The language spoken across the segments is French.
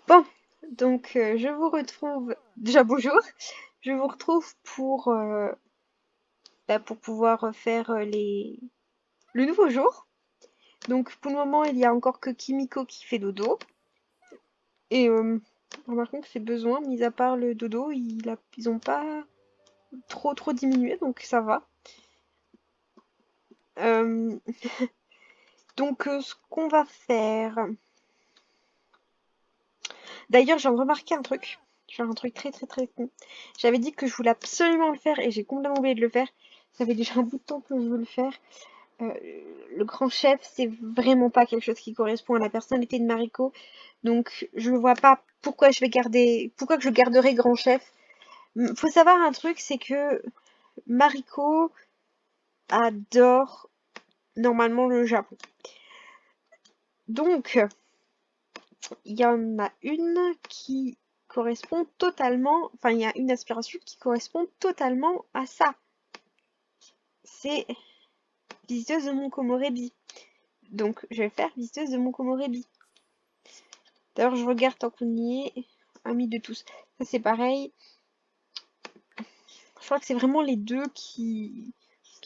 Bon, donc je vous retrouve. Déjà bonjour. Je vous retrouve pour pouvoir faire le nouveau jour. Donc pour le moment, il y a encore que Kimiko qui fait dodo. Et remarquons que ses besoins, mis à part le dodo, ils ont pas trop diminué, donc ça va. Euh, donc ce qu'on va faire. D'ailleurs, j'ai remarqué un truc. J'ai un truc très con. J'avais dit que je voulais absolument le faire et j'ai complètement oublié de le faire. Ça fait déjà un bout de temps que je veux le faire. Euh, le grand chef, c'est vraiment pas quelque chose qui correspond à la personnalité de Mariko. Donc, je ne vois pas pourquoi que je garderais grand chef. Faut savoir un truc, c'est que Mariko adore normalement le Japon. Donc, il y en a une qui correspond totalement, enfin, il y a une aspiration qui correspond totalement à ça. C'est visiteuse de Mont Komorebi. Donc, je vais faire visiteuse de Mont Komorebi. D'ailleurs, je regarde tant qu'on y est. Amis de tous. Ça, c'est pareil. Je crois que c'est vraiment les deux qui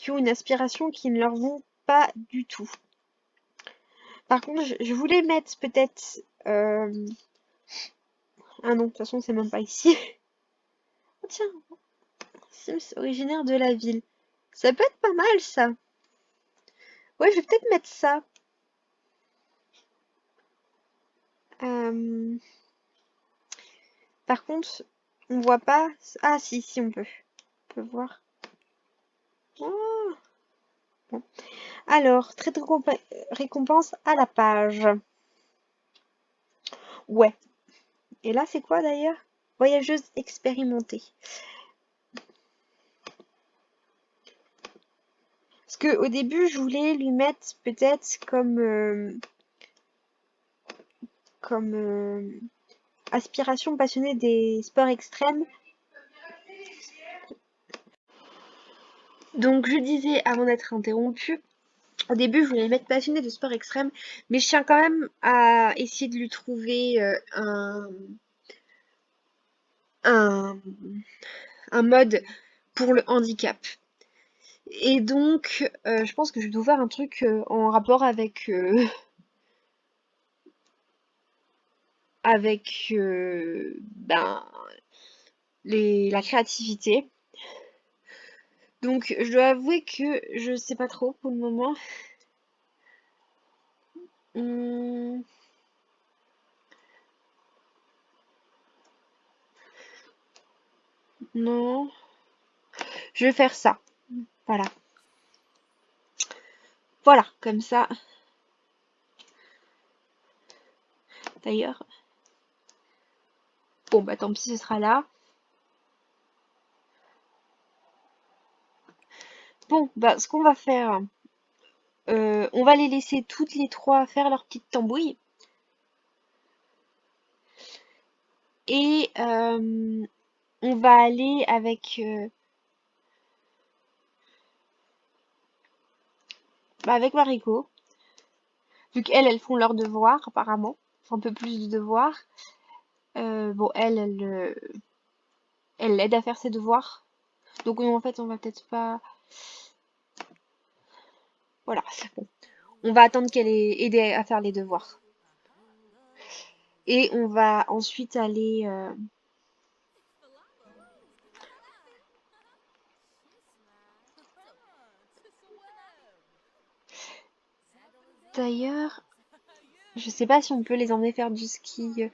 ont une aspiration qui ne leur vont pas du tout. Par contre, je voulais mettre peut-être... Ah non, de toute façon, c'est même pas ici. Oh, tiens, Sims originaire de la ville. Ça peut être pas mal, ça. Ouais, je vais peut-être mettre ça. Euh, Par contre, on voit pas... Ah, si, on peut. On peut voir. Oh, bon. Alors, très de récompense à la page. Ouais. Et là, c'est quoi d'ailleurs? Voyageuse expérimentée. Parce que au début, je voulais lui mettre peut-être comme aspiration passionnée des sports extrêmes. Donc je disais avant d'être interrompue, au début je voulais mettre passionnée de sport extrême, mais je tiens quand même à essayer de lui trouver un, un mode pour le handicap. Et donc je pense que je dois faire un truc en rapport avec ben, la créativité. Donc je dois avouer que je sais pas trop pour le moment. Hum, non, je vais faire ça. Voilà. Voilà, comme ça. D'ailleurs, bon bah tant pis, ce sera là. Bon, bah ce qu'on va faire, on va les laisser toutes les trois faire leur petite tambouille. Et on va aller avec Mariko. Vu qu'elles, elles font leurs devoirs, apparemment. Enfin, un peu plus de devoirs. Bon, elle l'aide à faire ses devoirs. Donc en fait, on va peut-être pas... Voilà. Bon. On va attendre qu'elle ait aidé à faire les devoirs. Et on va ensuite aller... D'ailleurs, je sais pas si on peut les emmener faire du ski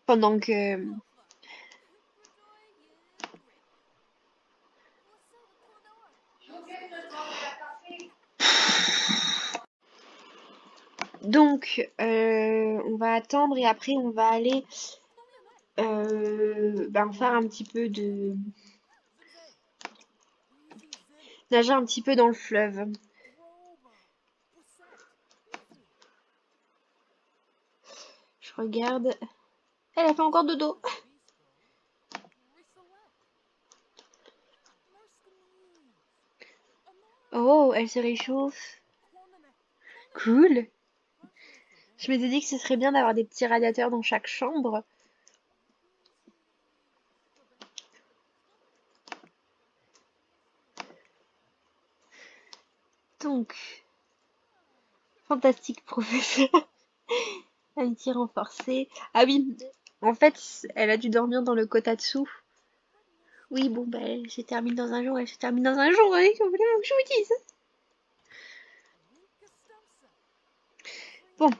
pendant que... Donc, on va attendre et après on va aller faire un petit peu de... nager un petit peu dans le fleuve. Je regarde. Elle a fait encore dodo. Oh, elle se réchauffe. Cool. Je m'étais dit que ce serait bien d'avoir des petits radiateurs dans chaque chambre. Donc, fantastique professeur. Amitié renforcée. Ah oui, en fait, elle a dû dormir dans le kotatsu. Oui, bon, ben, je termine dans un jour, elle se termine dans un jour, hein, comme je vous dise. Bon.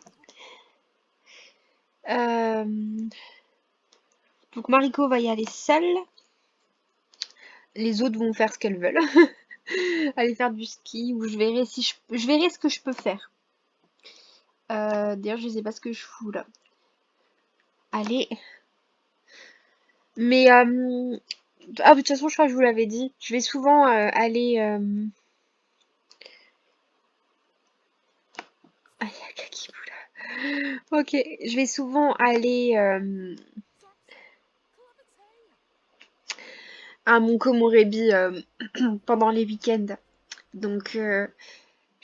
Donc Mariko va y aller seule. Les autres vont faire ce qu'elles veulent. Aller faire du ski ou je verrai si je verrai ce que je peux faire. D'ailleurs, je sais pas ce que je fous là. Allez. Mais ah, de toute façon, je crois que je vous l'avais dit. Je vais souvent aller. Ah, il y a Kakibou là. Ok, je vais souvent aller à mon Komorebi pendant les week-ends. Donc, je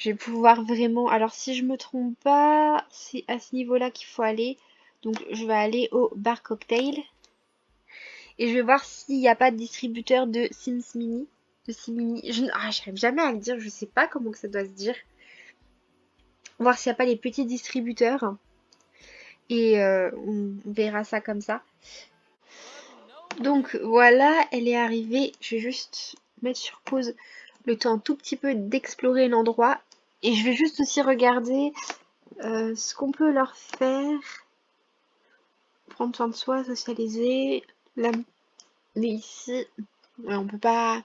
vais pouvoir vraiment. Alors, si je me trompe pas, c'est à ce niveau-là qu'il faut aller. Donc, je vais aller au bar cocktail. Et je vais voir s'il n'y a pas de distributeur de Sims Mini. De Simini. J'arrive jamais à le dire, je sais pas comment que ça doit se dire. Voir s'il n'y a pas les petits distributeurs. Et on verra ça comme ça. Donc voilà, elle est arrivée. Je vais juste mettre sur pause le temps un tout petit peu d'explorer l'endroit. Et je vais juste aussi regarder ce qu'on peut leur faire. Prendre soin de soi, socialiser. Là, mais ici, ouais, on peut pas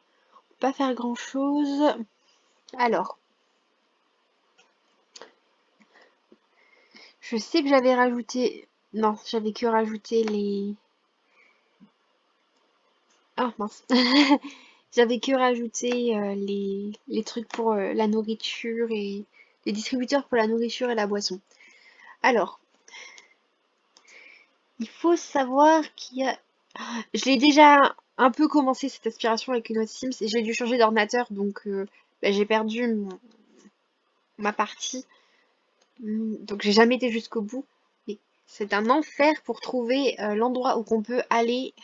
faire grand chose. Alors, je sais que j'avais rajouté. Non, j'avais que rajouté les. Ah mince. J'avais que rajouté les trucs pour la nourriture et les distributeurs pour la nourriture et la boisson. Alors, il faut savoir qu'il y a. Je l'ai déjà un peu commencé cette aspiration avec une autre Sims et j'ai dû changer d'ordinateur donc bah, j'ai perdu ma partie. Donc j'ai jamais été jusqu'au bout. Mais c'est un enfer pour trouver l'endroit où on peut aller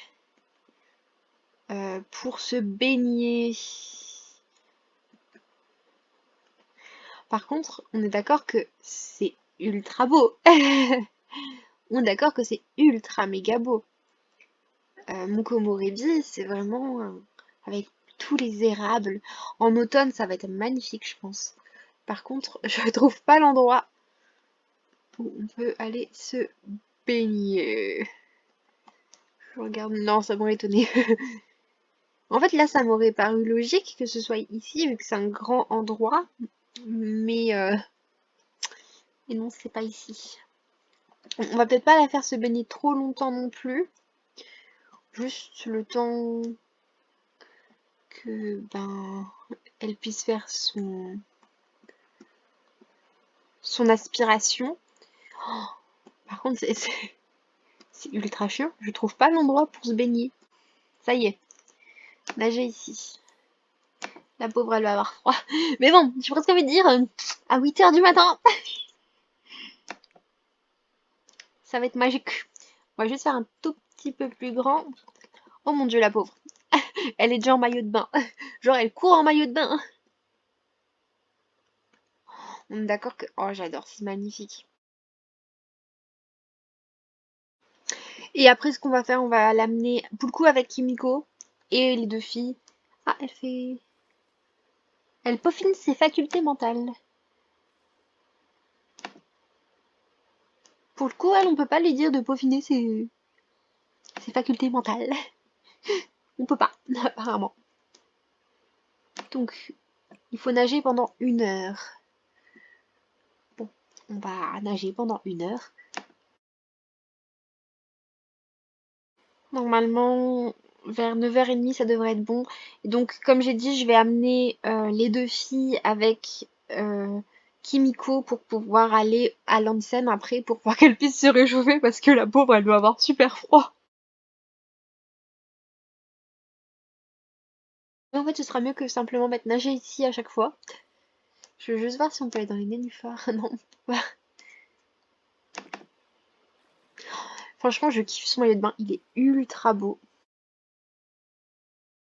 pour se baigner. Par contre, on est d'accord que c'est ultra beau. On est d'accord que c'est ultra méga beau. Mon Komorebi, c'est vraiment avec tous les érables. En automne, ça va être magnifique, je pense. Par contre, je trouve pas l'endroit où on peut aller se baigner. Je regarde, non, ça m'aurait étonné. En fait, là, ça m'aurait paru logique que ce soit ici, vu que c'est un grand endroit. Mais, mais non, c'est pas ici. On va peut-être pas la faire se baigner trop longtemps non plus. Juste le temps que, ben, elle puisse faire son aspiration. Par contre, c'est ultra chiant. Je trouve pas l'endroit pour se baigner. Ça y est, nager ici. La pauvre, elle va avoir froid. Mais bon, j'ai presque envie de dire, à 8 h du matin, ça va être magique. On va juste faire un tout petit peu plus grand. Oh mon dieu, la pauvre. Elle est déjà en maillot de bain. Genre, elle court en maillot de bain. On est d'accord que... Oh, j'adore, c'est magnifique. Et après, ce qu'on va faire, on va l'amener pour le coup avec Kimiko et les deux filles. Ah, elle fait... Elle peaufine ses facultés mentales. Pour le coup, elle, on peut pas lui dire de peaufiner ses facultés mentales. On peut pas, apparemment. Donc, il faut nager pendant 1 heure. Bon, on va nager pendant 1 heure. Normalement, vers 9h30, ça devrait être bon. Et donc, comme j'ai dit, je vais amener les deux filles avec Kimiko pour pouvoir aller à l'onsen après, pour pouvoir qu'elle puisse se réchauffer, parce que la pauvre, elle doit avoir super froid. En fait, ce sera mieux que simplement mettre nager ici à chaque fois. Je veux juste voir si on peut aller dans les nénuphars. Non, Franchement, je kiffe son maillot de bain. Il est ultra beau.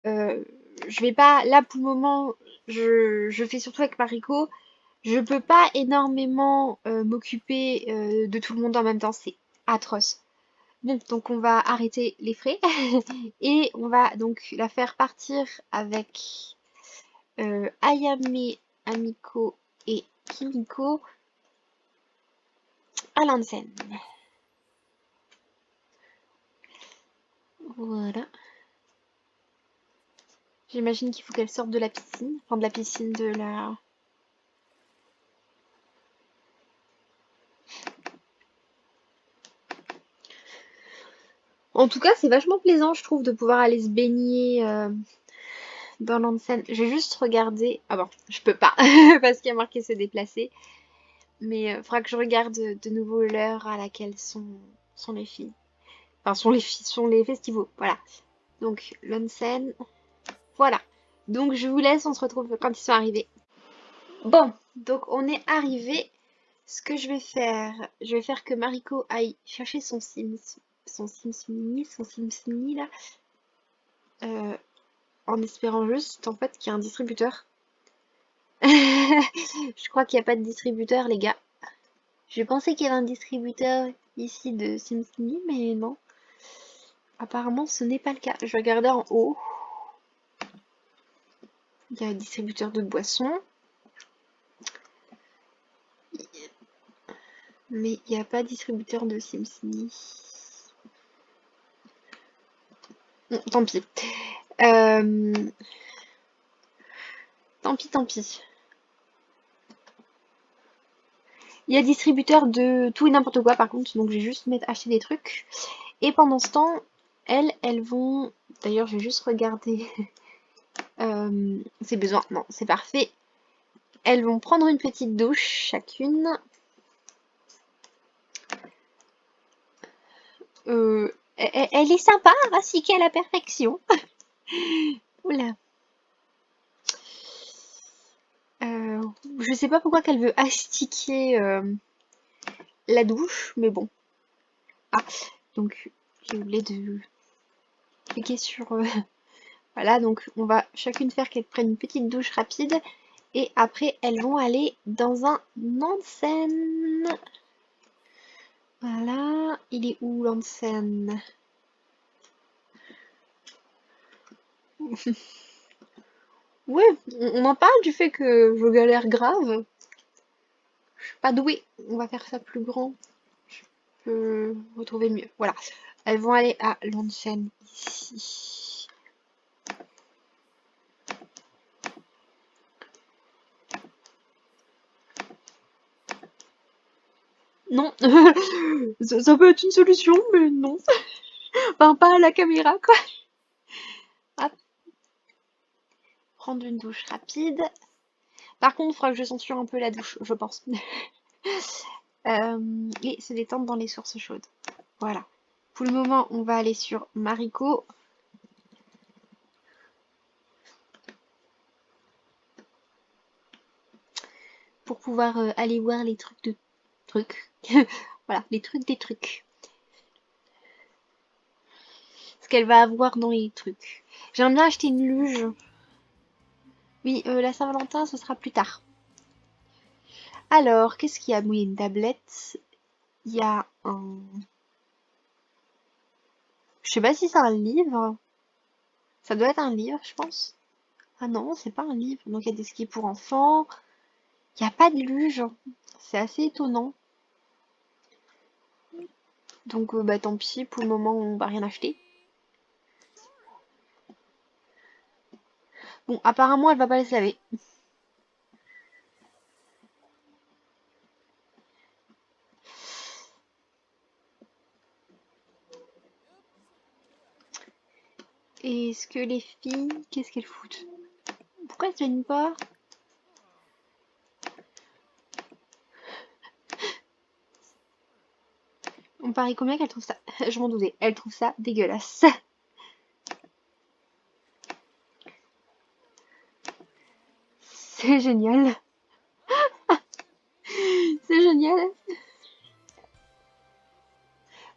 Euh, je vais pas... Là, pour le moment, je fais surtout avec Mariko. Je peux pas énormément m'occuper de tout le monde en même temps. C'est atroce. Bon, donc on va arrêter les frais. Et on va donc la faire partir avec Ayame, Amiko et Kimiko à l'Ansen. Voilà. J'imagine qu'il faut qu'elle sorte de la piscine. Enfin, de la piscine de la... En tout cas, c'est vachement plaisant, je trouve, de pouvoir aller se baigner dans l'onsen. Je vais juste regarder. Ah bon, je peux pas, parce qu'il y a marqué se déplacer. Mais il faudra que je regarde de nouveau l'heure à laquelle sont les filles. Enfin, sont les filles, sont les festivals. Voilà. Donc, l'onsen. Voilà. Donc, je vous laisse, on se retrouve quand ils sont arrivés. Bon, donc on est arrivé. Ce que je vais faire que Mariko aille chercher son Sims Mini, son Sims Mini là, euh, en espérant juste en fait qu'il y a un distributeur. Je crois qu'il n'y a pas de distributeur, les gars. Je pensais qu'il y avait un distributeur ici de Sims Mini, mais non. Apparemment, ce n'est pas le cas. Je vais regarder en haut. Il y a un distributeur de boissons. Mais il n'y a pas de distributeur de Sims Mini. Bon, tant pis. Euh, Tant pis, tant pis. Il y a distributeur de tout et n'importe quoi par contre, donc je vais juste acheter des trucs. Et pendant ce temps, elles vont... D'ailleurs, je vais juste regarder ses besoins. Non, c'est parfait. Elles vont prendre une petite douche chacune. Elle est sympa, rassiquée à la perfection. Oula. Je sais pas pourquoi qu'elle veut astiquer la douche, mais bon. Ah, donc j'ai oublié de cliquer sur... Voilà, donc on va chacune faire qu'elles prennent une petite douche rapide. Et après, elles vont aller dans un onsen. Voilà, il est où l'onsen? Ouais, on en parle du fait que je galère grave. Je suis pas douée. On va faire ça plus grand. Je peux retrouver mieux. Voilà. Elles vont aller à l'onsen ici. Non. Ça peut être une solution, mais non. Enfin, pas à la caméra, quoi. Hop. Prendre une douche rapide. Par contre, il faudra que je censure un peu la douche, je pense. Et se détendre dans les sources chaudes. Voilà. Pour le moment, on va aller sur Mariko. Pour pouvoir aller voir les trucs de trucs. Voilà, les trucs des trucs. Ce qu'elle va avoir dans les trucs. J'aimerais bien acheter une luge. Oui, la Saint-Valentin, ce sera plus tard. Alors, qu'est-ce qu'il y a? Oui, une tablette. Il y a un... Je sais pas si c'est un livre. Ça doit être un livre, je pense. Ah non, c'est pas un livre. Donc il y a des skis pour enfants. Il n'y a pas de luge. C'est assez étonnant. Donc bah tant pis, pour le moment on va rien acheter. Bon, apparemment elle va pas les laver. Et est-ce que les filles, qu'est-ce qu'elles foutent? Pourquoi elles se viennent pas? On parie combien qu'elles trouvent ça? Je m'en doutais, elles trouvent ça dégueulasse. C'est génial. C'est génial.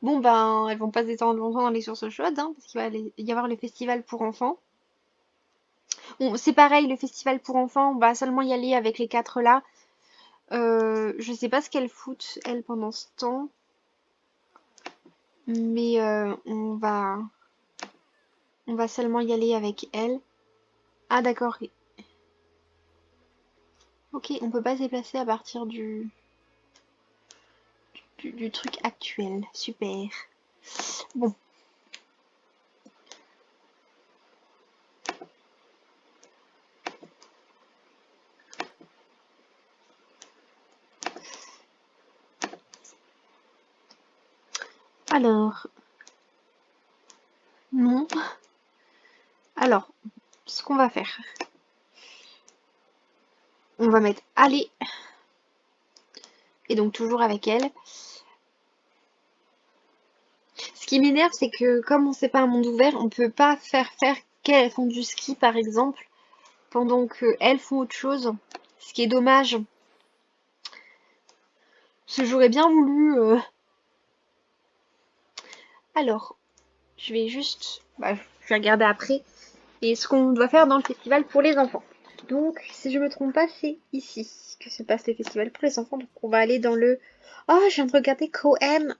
Bon, ben, elles vont pas se détendre longtemps dans les sources chaudes, hein, parce qu'il va y avoir le festival pour enfants. Bon, c'est pareil, le festival pour enfants, on va seulement y aller avec les quatre là. Je sais pas ce qu'elles foutent, elles, pendant ce temps. Mais on va seulement y aller avec elles. Ah, d'accord. Ok, on peut pas se déplacer à partir du truc actuel. Super. Bon, alors, non. Alors, ce qu'on va faire, on va mettre aller, et donc toujours avec elle. Ce qui m'énerve, c'est que comme on sait pas un monde ouvert, on peut pas faire qu'elles font du ski, par exemple, pendant que elles font autre chose. Ce qui est dommage. Parce que j'aurais bien voulu. Alors, je vais juste. Bah, je vais regarder après. Et ce qu'on doit faire dans le festival pour les enfants. Donc, si je me trompe pas, c'est ici que se passe le festival pour les enfants. Donc, on va aller dans le. Oh, je viens de regarder Koen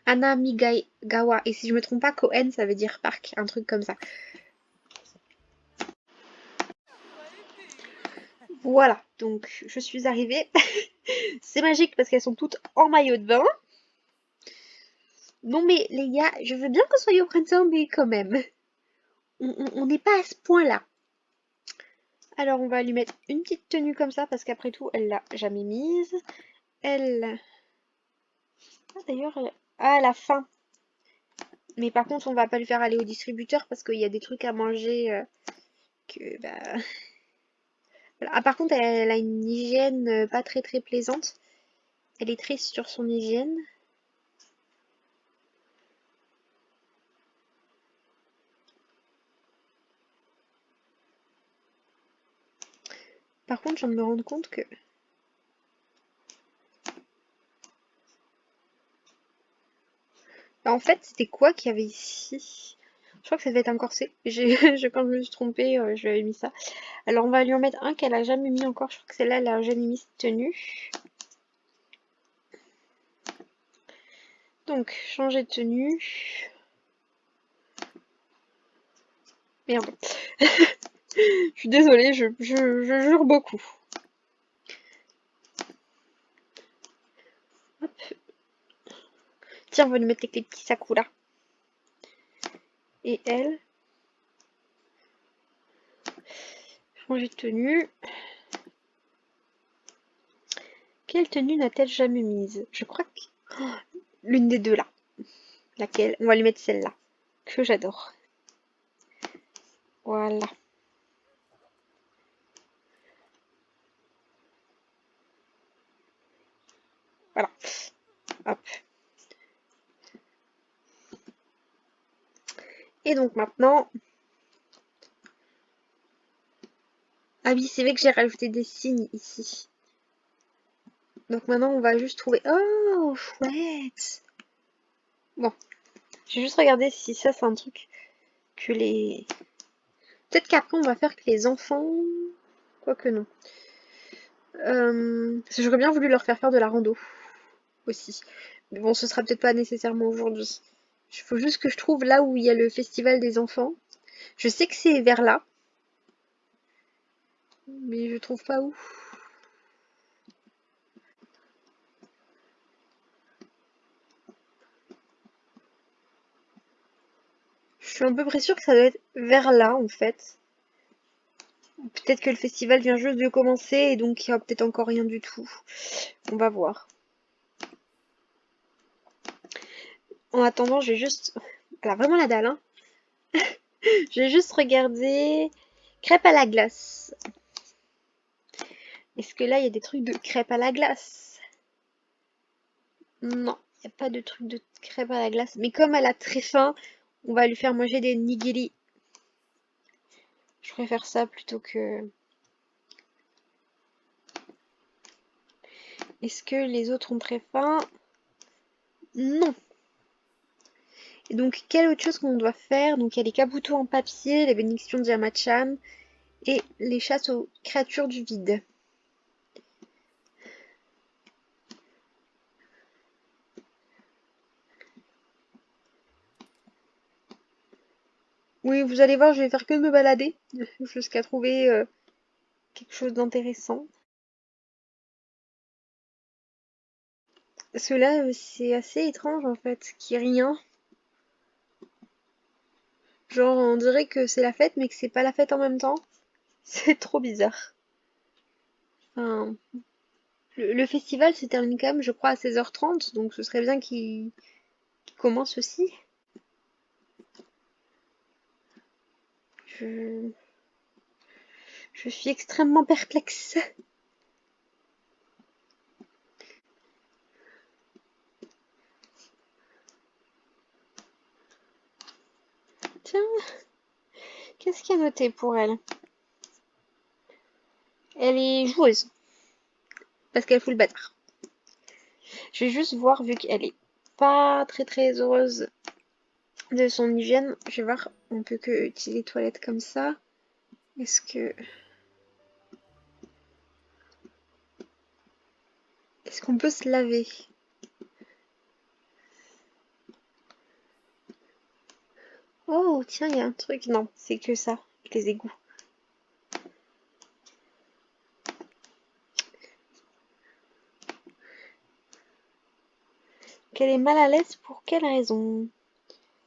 Anamigawa. Et si je me trompe pas, Koen, ça veut dire parc, un truc comme ça. Voilà, donc je suis arrivée. C'est magique parce qu'elles sont toutes en maillot de bain. Non mais les gars, je veux bien qu'on soit au printemps, mais quand même, on n'est pas à ce point-là. Alors on va lui mettre une petite tenue comme ça parce qu'après tout, elle l'a jamais mise. Elle... Ah, d'ailleurs, à la fin. Mais par contre, on va pas lui faire aller au distributeur parce qu'il y a des trucs à manger que... Bah... Voilà. Ah, par contre, elle a une hygiène pas très très plaisante. Elle est triste sur son hygiène. Par contre, je viens de me rendre compte que... Bah, en fait, c'était quoi qu'il y avait ici? Je crois que ça devait être un corset. Quand je me suis trompée, je lui avais mis ça. Alors, on va lui en mettre un qu'elle a jamais mis encore. Je crois que celle-là, elle a jamais mis cette tenue. Donc, changer de tenue. Merde. Je suis désolée, je jure beaucoup. Hop. Tiens, on va lui mettre avec les petits sakura. Et elle. Changer de tenue. Quelle tenue n'a-t-elle jamais mise? Je crois que... Oh, l'une des deux là. Laquelle? On va lui mettre celle-là. Que j'adore. Voilà. Voilà. Hop. Et donc maintenant... Ah oui, c'est vrai que j'ai rajouté des signes ici. Donc maintenant, on va juste trouver... Oh, chouette! Bon, j'ai juste regardé si ça, c'est un truc que les... Peut-être qu'après, on va faire que les enfants... Quoique non. Parce que j'aurais bien voulu leur faire de la rando aussi. Mais bon, ce sera peut-être pas nécessairement aujourd'hui. Il faut juste que je trouve là où il y a le festival des enfants. Je sais que c'est vers là, mais je trouve pas où. Je suis à peu près sûre que ça doit être vers là, en fait. Peut-être que le festival vient juste de commencer et donc il y a peut-être encore rien du tout. On va voir. En attendant, je vais juste... Elle a vraiment la dalle, hein. Je vais juste regarder... Crêpes à la glace. Est-ce que là, il y a des trucs de crêpes à la glace? Non, il n'y a pas de trucs de crêpes à la glace. Mais comme elle a très faim, on va lui faire manger des nigiri. Je préfère ça plutôt que... Est-ce que les autres ont très faim? Non. Et donc, quelle autre chose qu'on doit faire? Donc, il y a les kabuto en papier, les bénédictions de Yamachan et les chasses aux créatures du vide. Oui, vous allez voir, je vais faire que de me balader jusqu'à trouver quelque chose d'intéressant. Parce que là, c'est assez étrange en fait, qu'il n'y ait rien. Genre, on dirait que c'est la fête, mais que c'est pas la fête en même temps. C'est trop bizarre. Enfin, le festival se termine quand même, je crois, à 16h30, donc ce serait bien qu'il commence aussi. Je, je suis extrêmement perplexe. Tiens, qu'est-ce qu'il y a noté pour elle? Elle est joueuse, parce qu'elle fout le bâtard. Je vais juste voir, vu qu'elle est pas très très heureuse de son hygiène, je vais voir, on peut que utiliser les toilettes comme ça. Est-ce que... Est-ce qu'on peut se laver? Oh, tiens, il y a un truc. Non, c'est que ça, les égouts. Qu'elle est mal à l'aise pour quelle raison?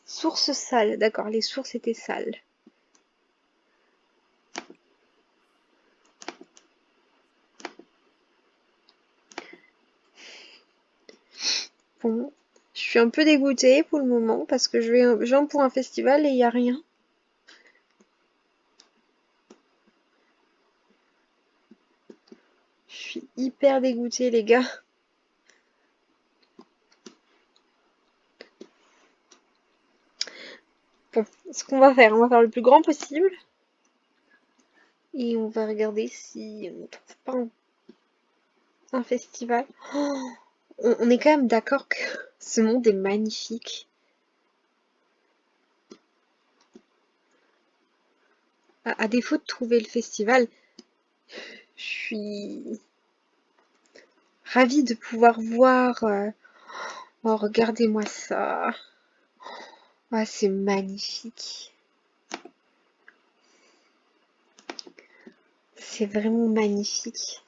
Source sale, d'accord, les sources étaient sales. Bon, je suis un peu dégoûtée pour le moment parce que je viens pour un festival et il n'y a rien. Je suis hyper dégoûtée, les gars. Bon, ce qu'on va faire, on va faire le plus grand possible. Et on va regarder si on trouve pas un festival. Oh, on est quand même d'accord que ce monde est magnifique. À défaut de trouver le festival, je suis ravie de pouvoir voir. Oh, regardez-moi ça. Ah, c'est magnifique. C'est vraiment magnifique.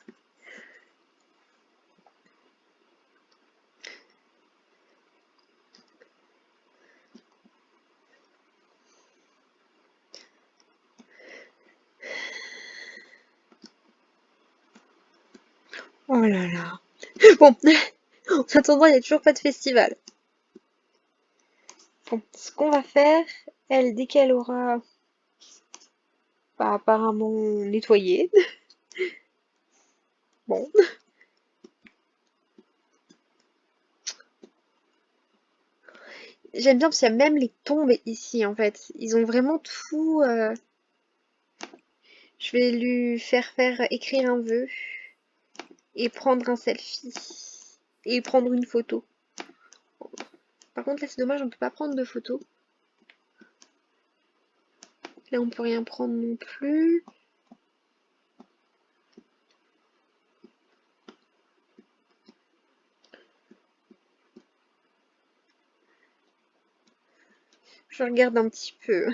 Oh là là. Bon, en attendant, il n'y a toujours pas de festival. Bon, ce qu'on va faire, elle, dès qu'elle aura apparemment nettoyé, bon, j'aime bien parce qu'il y a même les tombes ici en fait. Ils ont vraiment tout. Je vais lui faire écrire un vœu et prendre un selfie et prendre une photo. Par contre là c'est dommage, on peut pas prendre de photo. Là on peut rien prendre non plus. Je regarde un petit peu.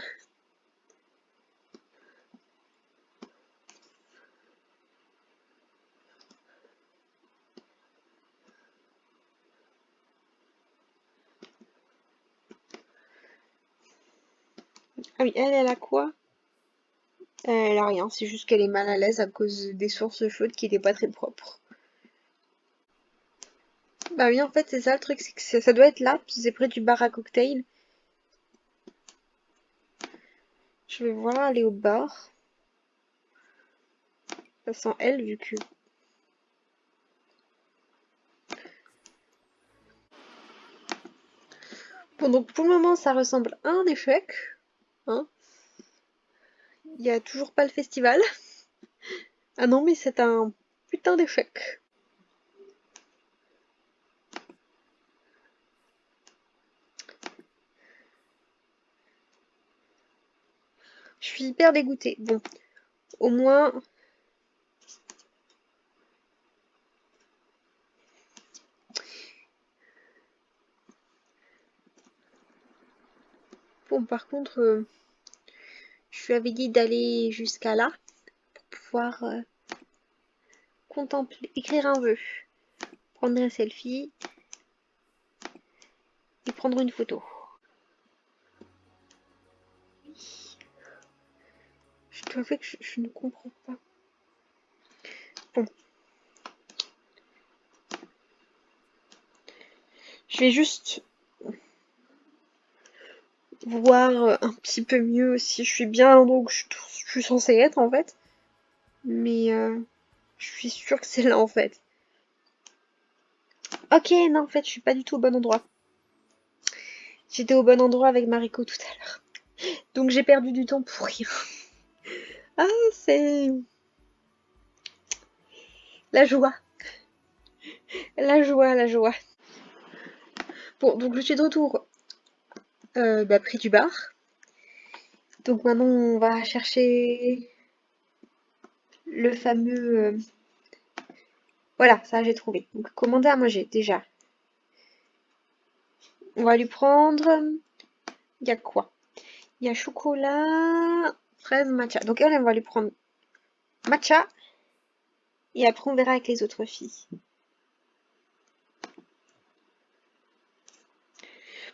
Ah oui, elle a quoi? Elle a rien, c'est juste qu'elle est mal à l'aise à cause des sources chaudes qui étaient pas très propres. Bah oui, en fait, c'est ça le truc, c'est que ça doit être là, parce que c'est près du bar à cocktail. Je vais voir aller au bar. Ça sent elle, vu que... Bon, donc pour le moment, ça ressemble à un échec. Hein. Il y a toujours pas le festival. Ah non, mais c'est un putain d'échec. Je suis hyper dégoûtée. Bon, au moins... Bon, par contre, je lui avais dit d'aller jusqu'à là pour pouvoir contempler, écrire un vœu, prendre un selfie et prendre une photo. Je dois avouer que je ne comprends pas. Bon. Je vais juste voir un petit peu mieux si je suis bien à l'endroit où je suis censée être en fait. Mais je suis sûre que c'est là en fait. Ok, non, en fait, je suis pas du tout au bon endroit. J'étais au bon endroit avec Mariko tout à l'heure. Donc j'ai perdu du temps pour rien. Ah, c'est la joie. La joie, la joie. Bon, donc je suis de retour près du bar. Donc maintenant, on va chercher le fameux... Voilà, ça j'ai trouvé. Donc commander à manger, déjà. On va lui prendre... Il y a quoi? Il y a chocolat, fraise, matcha. Donc elle, on va lui prendre matcha. Et après, on verra avec les autres filles.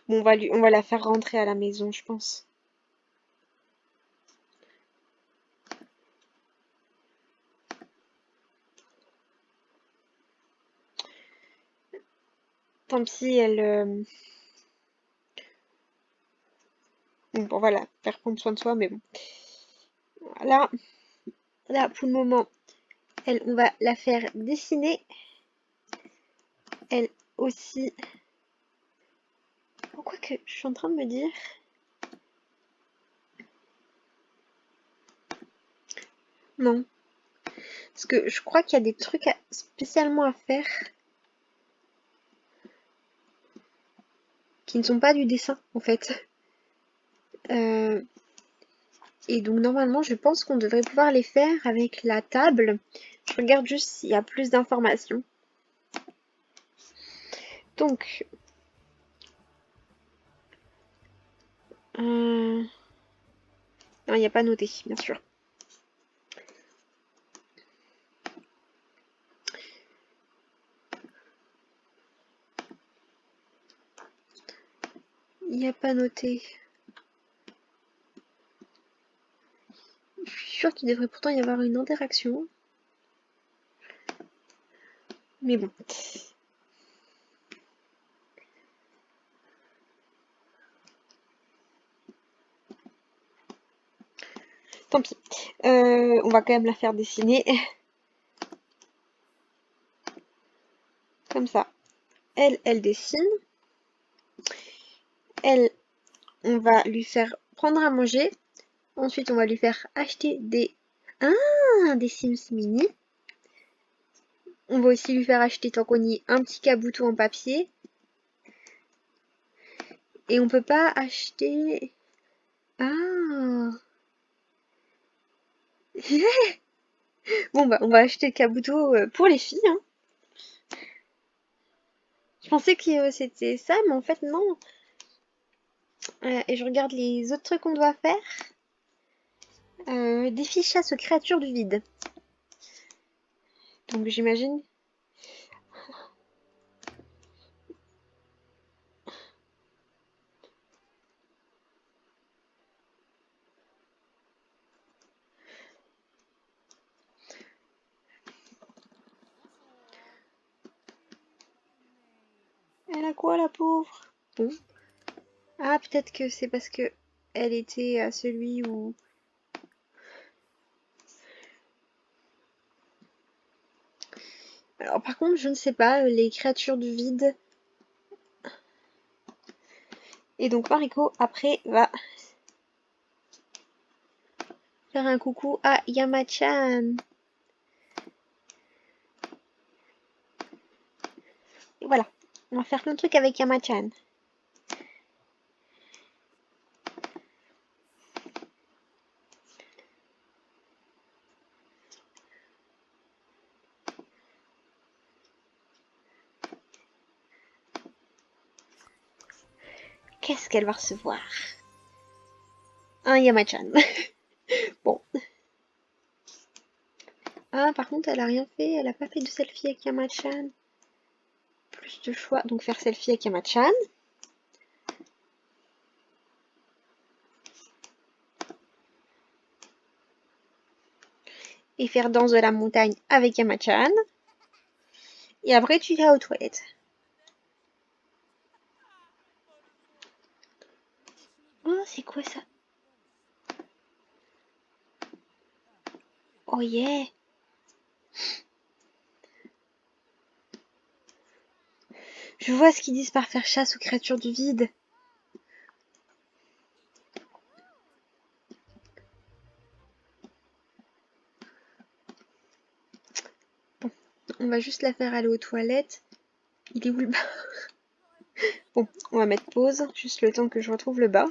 Bon, on va la faire rentrer à la maison, je pense. Tant pis, elle... Bon, voilà, faire prendre soin de soi, mais bon. Là, pour le moment, elle, on va la faire dessiner. Elle aussi. Pourquoi que je suis en train de me dire... Non. Parce que je crois qu'il y a des trucs spécialement à faire qui ne sont pas du dessin, en fait. Et donc, normalement, je pense qu'on devrait pouvoir les faire avec la table. Je regarde juste s'il y a plus d'informations. Donc... non, il n'y a pas noté, bien sûr. Il n'y a pas noté. Je suis sûre qu'il devrait pourtant y avoir une interaction. Mais bon. Tant pis. On va quand même la faire dessiner. Comme ça. Elle dessine. Elle, on va lui faire prendre à manger. Ensuite, on va lui faire acheter des... Ah, des Sims Mini. On va aussi lui faire acheter, tant qu'on y est, un petit caboutous en papier. Et on peut pas acheter... Ah. Bon, bah, on va acheter le caboutous pour les filles, hein. Je pensais que c'était ça, mais en fait, non. Et je regarde les autres trucs qu'on doit faire. Défi chasse aux créatures du vide. Donc, j'imagine... Elle a quoi, la pauvre? Bon. Ah, peut-être que c'est parce que elle était à celui où... Alors, par contre, je ne sais pas, les créatures du vide... Et donc, Mariko, après, va faire un coucou à Yama-chan. Et voilà. On va faire plein de trucs avec Yama-chan. Qu'est-ce qu'elle va recevoir? Un Yamachan. Bon. Ah, par contre, elle a rien fait. Elle a pas fait de selfie avec Yamachan. Plus de choix. Donc, faire selfie avec Yamachan. Et faire danse de la montagne avec Yamachan. Et après, tu iras aux toilettes. Oh, c'est quoi ça? Oh yeah! Je vois ce qu'ils disent par faire chasse aux créatures du vide. Bon, on va juste la faire aller aux toilettes. Il est où le bar? Bon, on va mettre pause, juste le temps que je retrouve le bar.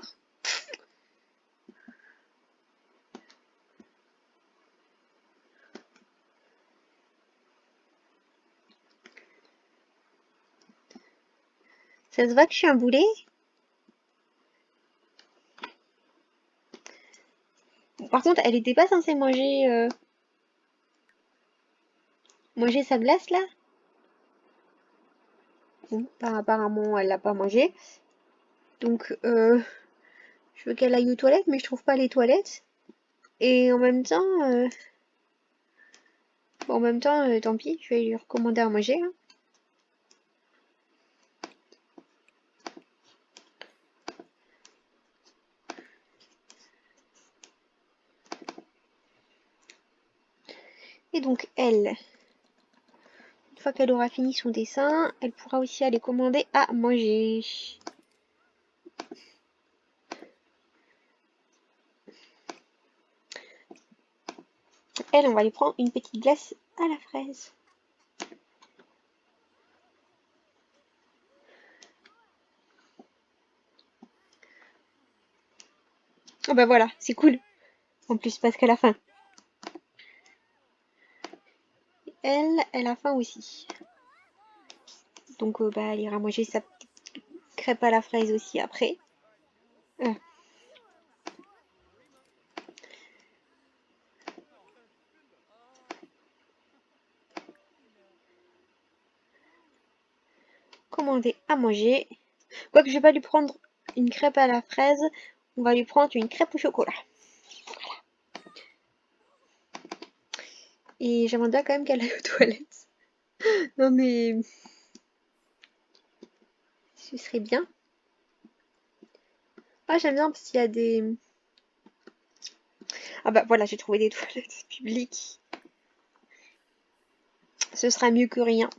Ça se voit que je suis un boulet? Par contre, elle était pas censée manger sa glace là? Bon, apparemment elle l'a pas mangé. Donc je veux qu'elle aille aux toilettes, mais je trouve pas les toilettes. Et en même temps, tant pis, je vais lui recommander à manger. Hein. Et donc elle, une fois qu'elle aura fini son dessin, elle pourra aussi aller commander à manger. Elle, on va lui prendre une petite glace à la fraise. Oh bah voilà, c'est cool. En plus, parce qu'elle a faim. Elle a faim aussi. Donc bah elle ira manger sa petite crêpe à la fraise aussi après. Euh. Commander à manger. Quoique je vais pas lui prendre une crêpe à la fraise, on va lui prendre une crêpe au chocolat. Voilà. Et j'aimerais bien quand même qu'elle aille aux toilettes. Non mais ce serait bien. Ah j'aime bien parce qu'il y a des... Ah bah voilà, j'ai trouvé des toilettes publiques. Ce sera mieux que rien.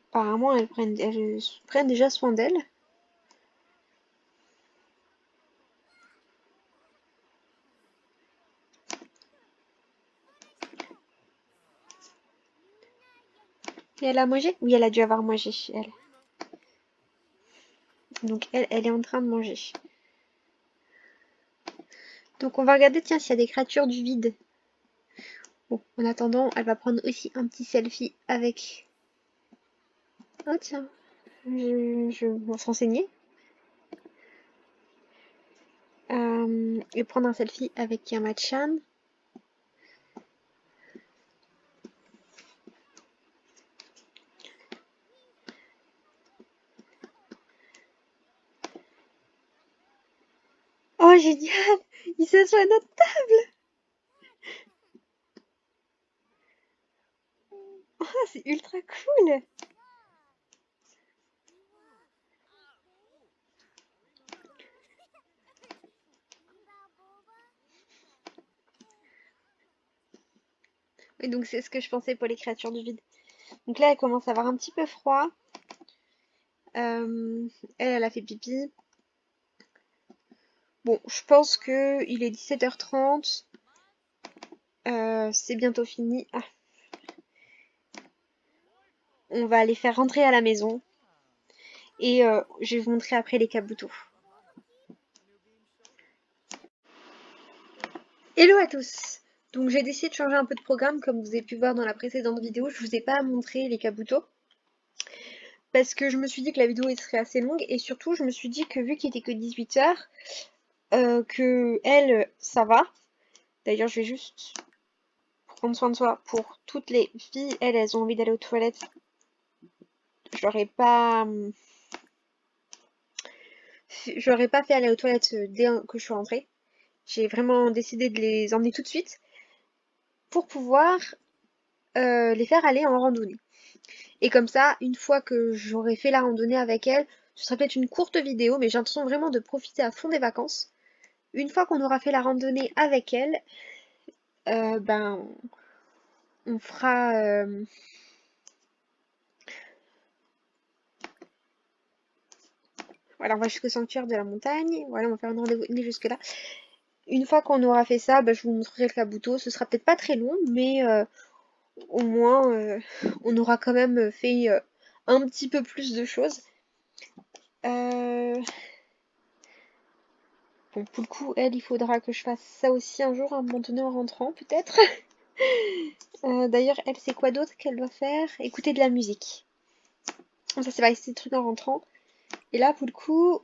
Apparemment elles prennent déjà soin d'elle. Et elle a mangé? Oui, elle a dû avoir mangé, elle. Donc elle est en train de manger. Donc on va regarder, tiens, s'il y a des créatures du vide. Bon, en attendant, elle va prendre aussi un petit selfie avec... Oh tiens, je vais s'enseigner. Et prendre un selfie avec Yamachan. Oh génial! Il s'assoit à notre table! Oh, c'est ultra cool! Et donc c'est ce que je pensais pour les créatures du vide. Donc là, elle commence à avoir un petit peu froid. Elle a fait pipi. Bon, je pense que il est 17h30. C'est bientôt fini. Ah. On va les faire rentrer à la maison. Et je vais vous montrer après les kabuto. Hello à tous! Donc j'ai décidé de changer un peu de programme, comme vous avez pu voir dans la précédente vidéo, je vous ai pas montré les kabuto. Parce que je me suis dit que la vidéo serait assez longue, et surtout je me suis dit que vu qu'il était que 18h, que elle, ça va. D'ailleurs je vais juste prendre soin de soi pour toutes les filles, elles ont envie d'aller aux toilettes. Je leur ai pas... Je leur ai pas fait aller aux toilettes dès que je suis rentrée. J'ai vraiment décidé de les emmener tout de suite pour pouvoir les faire aller en randonnée. Et comme ça, une fois que j'aurai fait la randonnée avec elles, ce sera peut-être une courte vidéo, mais j'ai l'intention vraiment de profiter à fond des vacances. Une fois qu'on aura fait la randonnée avec elles, ben on fera voilà, on va jusqu'au sanctuaire de la montagne. Voilà, on va faire un rendez-vous jusque là. Une fois qu'on aura fait ça, ben, je vous montrerai le kabuto. Ce sera peut-être pas très long, mais au moins on aura quand même fait un petit peu plus de choses. Bon, pour le coup, elle, il faudra que je fasse ça aussi un jour, à un moment donné en rentrant, peut-être. D'ailleurs, elle, c'est quoi d'autre qu'elle doit faire? Écouter de la musique. Ça, c'est pas ces trucs en rentrant. Et là, pour le coup...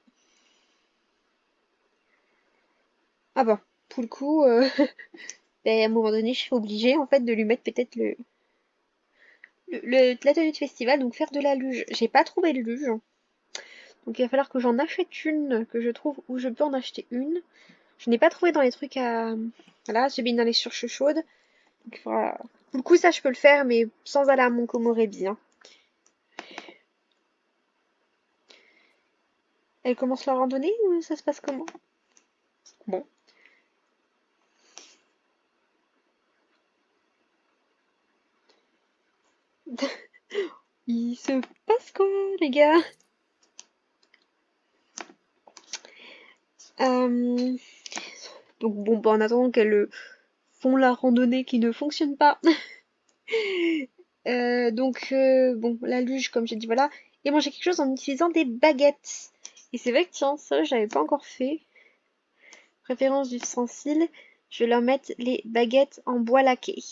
Ah bah, pour le coup, ben, à un moment donné, je suis obligée, en fait, de lui mettre peut-être la tenue de festival, donc faire de la luge. J'ai pas trouvé de luge. Donc il va falloir que j'en achète une, que je trouve où je peux en acheter une. Je n'ai pas trouvé dans les trucs à... Voilà, j'ai bien dans les surches chaudes. Donc il faudra... Pour le coup, ça, je peux le faire, mais sans aller à mon Komorebi, hein. Elle commence la randonnée ou ça se passe comment? Bon. Il se passe quoi, les gars? Euh, Donc bon, bah, en attendant qu'elles font la randonnée qui ne fonctionne pas. Bon, la luge, comme j'ai dit, voilà. Et manger quelque chose en utilisant des baguettes. Et c'est vrai que tiens, ça, j'avais pas encore fait. Préférence d'ustensiles, je vais leur mettre les baguettes en bois laqué.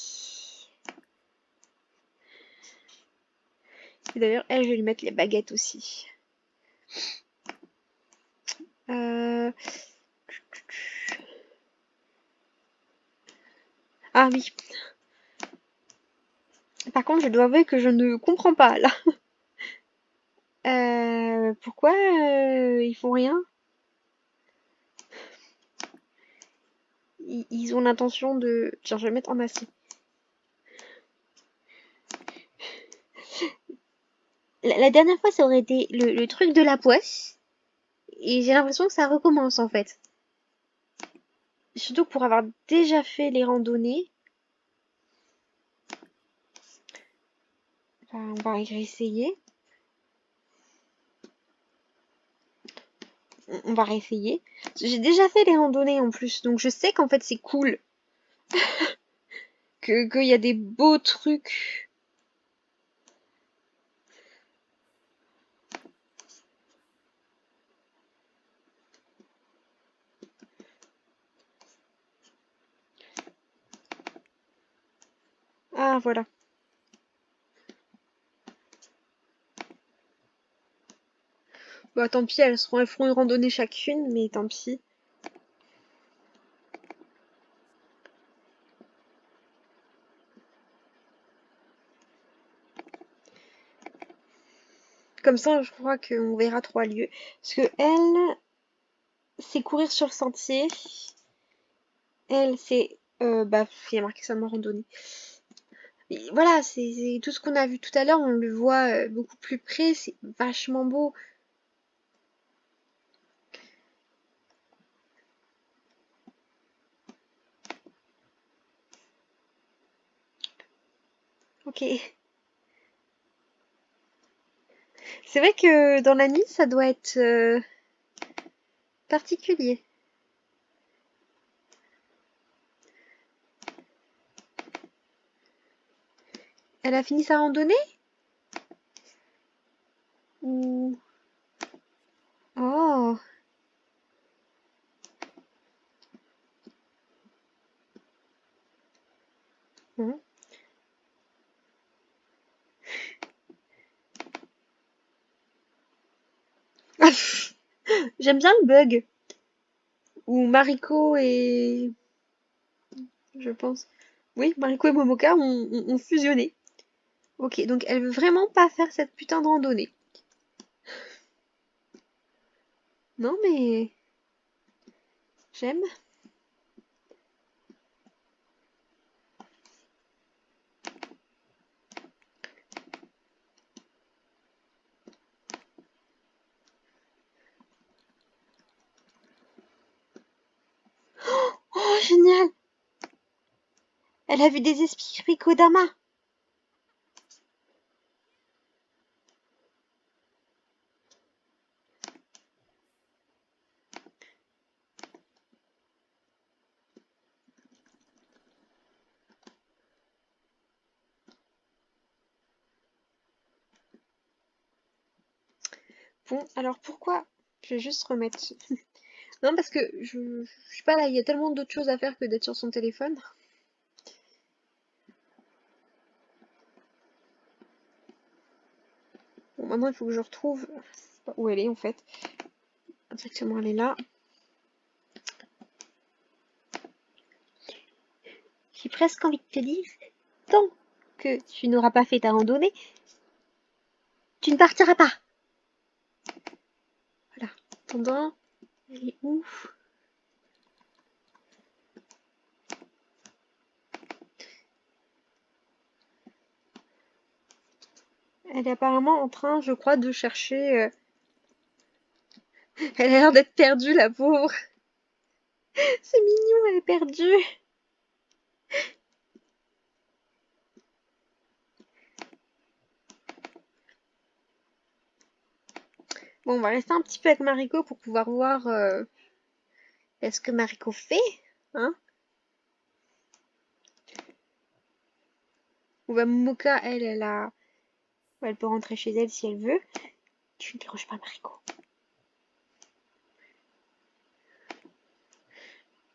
Et d'ailleurs, elle, je vais lui mettre les baguettes aussi. Euh... Ah oui. Par contre, je dois avouer que je ne comprends pas, là. Pourquoi ils font rien? Ils ont l'intention de... Tiens, je vais le mettre en acier. La dernière fois, ça aurait été le truc de la poisse. Et j'ai l'impression que ça recommence, en fait. Surtout pour avoir déjà fait les randonnées. Enfin, on va réessayer. On va réessayer. J'ai déjà fait les randonnées en plus, donc je sais qu'en fait c'est cool. Qu'il y a des beaux trucs. Ah, voilà. Bah tant pis, elles feront une randonnée chacune, mais tant pis. Comme ça, je crois qu'on verra 3 lieux. Parce que elle, c'est courir sur le sentier. Elle, c'est... bah, il y a marqué seulement randonnée. Et voilà, c'est tout ce qu'on a vu tout à l'heure, on le voit beaucoup plus près, c'est vachement beau. Ok. C'est vrai que dans la nuit, ça doit être particulier. Elle a fini sa randonnée? Ou... Oh, J'aime bien le bug où Mariko et... je pense... Oui, Mariko et Momoka ont fusionné. Ok, donc elle veut vraiment pas faire cette putain de randonnée. Non mais... j'aime. Oh, génial! Elle a vu des esprits Kodama. Bon, alors pourquoi? Je vais juste remettre... Non, parce que je sais pas, là, il y a tellement d'autres choses à faire que d'être sur son téléphone. Bon, maintenant, il faut que je retrouve... je sais pas où elle est, en fait. Exactement, elle est là. J'ai presque envie de te dire, tant que tu n'auras pas fait ta randonnée, tu ne partiras pas. Voilà. Attendant, elle est où? Elle est apparemment en train, je crois, de chercher... Elle a l'air d'être perdue, la pauvre. C'est mignon, elle est perdue. Bon, on va rester un petit peu avec Mariko pour pouvoir voir ce que Mariko fait, hein. Ou bah Momoka, elle peut rentrer chez elle si elle veut. Tu ne déranges pas Mariko.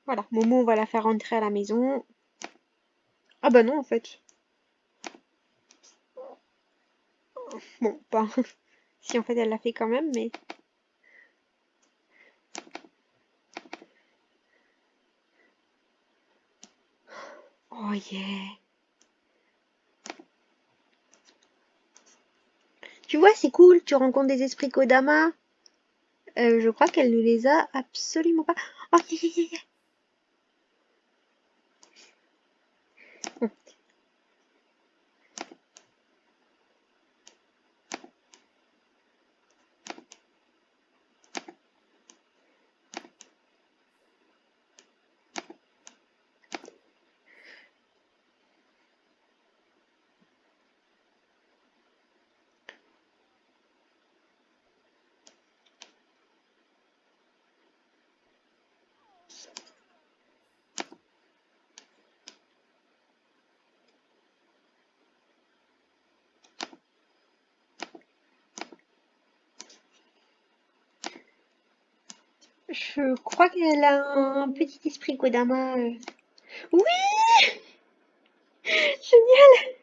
Voilà, Momo, on va la faire rentrer à la maison. Ah bah non, en fait. Bon, pas... si en fait elle l'a fait quand même, mais... Oh yeah. Tu vois, c'est cool, tu rencontres des esprits Kodama. Je crois qu'elle ne les a absolument pas. Oh, yeah. Je crois qu'elle a un petit esprit Kodama. Oui! Génial!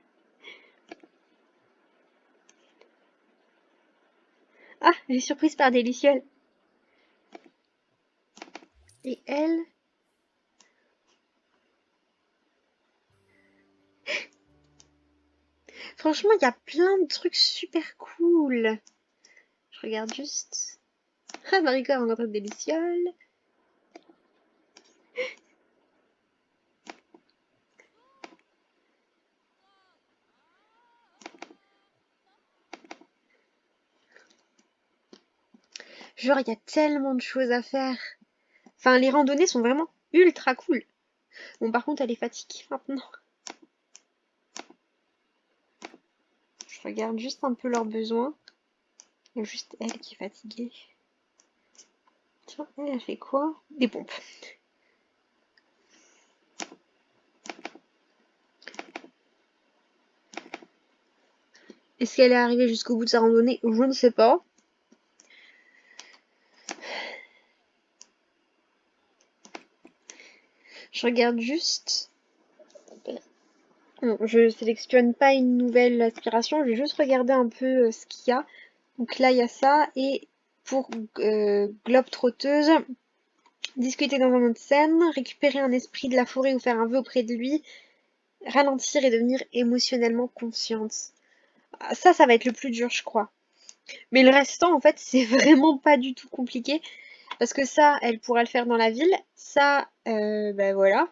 Ah, j'ai surprise par des lucioles. Et elle... Franchement, il y a plein de trucs super cool. Je regarde juste. Ah, Mariko a rencontré des lucioles. Genre, il y a tellement de choses à faire. Enfin, les randonnées sont vraiment ultra cool. Bon, par contre, elle est fatiguée maintenant. Je regarde juste un peu leurs besoins. Il y a juste elle qui est fatiguée. Tiens, elle a fait quoi? Des pompes. Est-ce qu'elle est arrivée jusqu'au bout de sa randonnée? Je ne sais pas. Je regarde juste. Bon, je sélectionne pas une nouvelle aspiration, je vais juste regarder un peu ce qu'il y a. Donc là, il y a ça et pour globe-trotteuse. Discuter dans un autre scène, récupérer un esprit de la forêt ou faire un vœu auprès de lui, ralentir et devenir émotionnellement consciente. Ah, ça va être le plus dur, je crois. Mais le restant, en fait, c'est vraiment pas du tout compliqué. Parce que ça, elle pourra le faire dans la ville. Ça, ben voilà.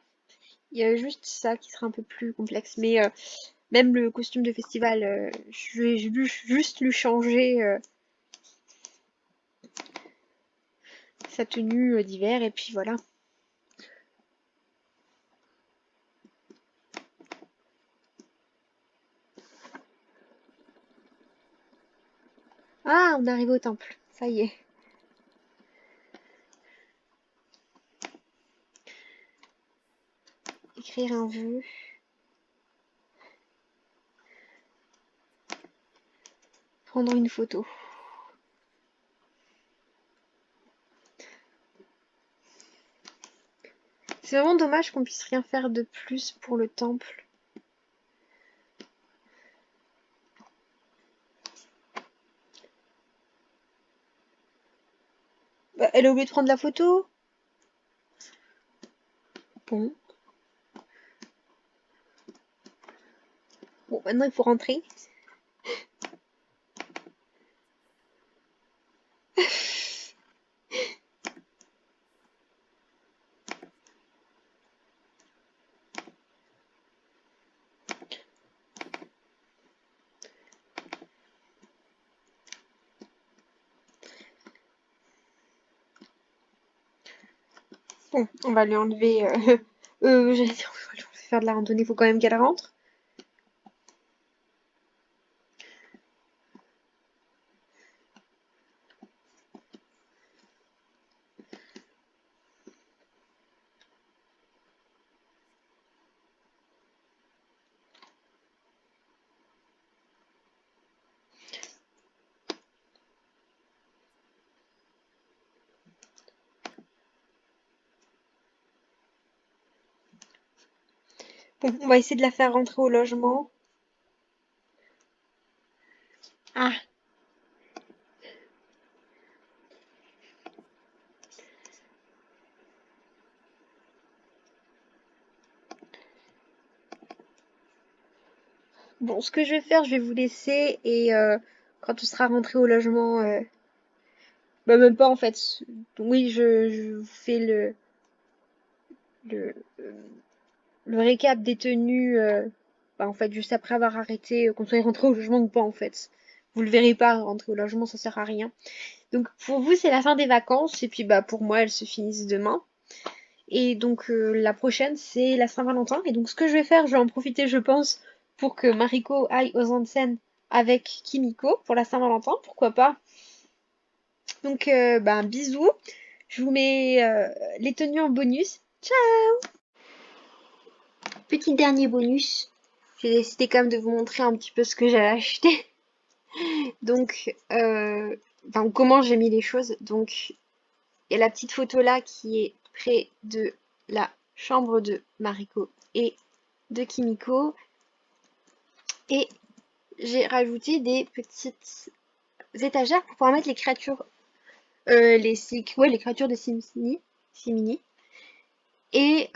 Il y a juste ça qui sera un peu plus complexe. Mais même le costume de festival, je vais juste lui changer sa tenue d'hiver. Et puis voilà. Ah, on arrive au temple. Ça y est. Écrire un vœu. Prendre une photo. C'est vraiment dommage qu'on puisse rien faire de plus pour le temple. Bah, elle a oublié de prendre la photo. Bon. Bon, maintenant il faut rentrer. Bon, on va lui enlever. J'allais dire, on va lui faire de la randonnée, faut quand même qu'elle rentre. Bon, on va essayer de la faire rentrer au logement. Ah, bon, ce que je vais faire, je vais vous laisser et quand tu seras rentré au logement, bah même pas en fait. Oui, je vous fais le, le récap des tenues, bah, en fait, juste après avoir arrêté, qu'on soit rentré au logement ou pas, en fait. Vous le verrez pas, rentrer au logement, ça sert à rien. Donc, pour vous, c'est la fin des vacances, et puis, bah, pour moi, elles se finissent demain. Et donc, la prochaine, c'est la Saint-Valentin. Et donc, ce que je vais faire, je vais en profiter, je pense, pour que Mariko aille aux onsen avec Kimiko pour la Saint-Valentin, pourquoi pas. Donc, bah, bisous. Je vous mets les tenues en bonus. Ciao! Petit dernier bonus. J'ai décidé quand même de vous montrer un petit peu ce que j'ai acheté. Donc, enfin, comment j'ai mis les choses. Donc, il y a la petite photo là qui est près de la chambre de Mariko et de Kimiko. Et j'ai rajouté des petites étagères pour pouvoir mettre les créatures, les créatures de Simini. Et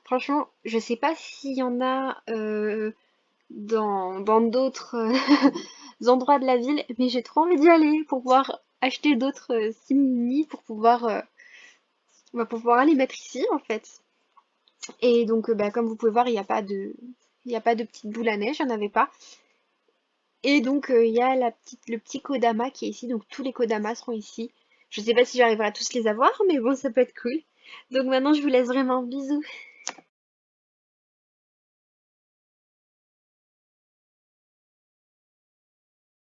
franchement, je sais pas s'il y en a dans d'autres endroits de la ville, mais j'ai trop envie d'y aller pour pouvoir acheter d'autres simili pour pouvoir aller mettre ici en fait. Et donc bah, comme vous pouvez voir, il y a pas de petite boule à neige, il n'y en avait pas. Et donc il y a le petit Kodama qui est ici, donc tous les Kodamas seront ici. Je sais pas si j'arriverai à tous les avoir, mais bon, ça peut être cool. Donc maintenant je vous laisse vraiment, bisous.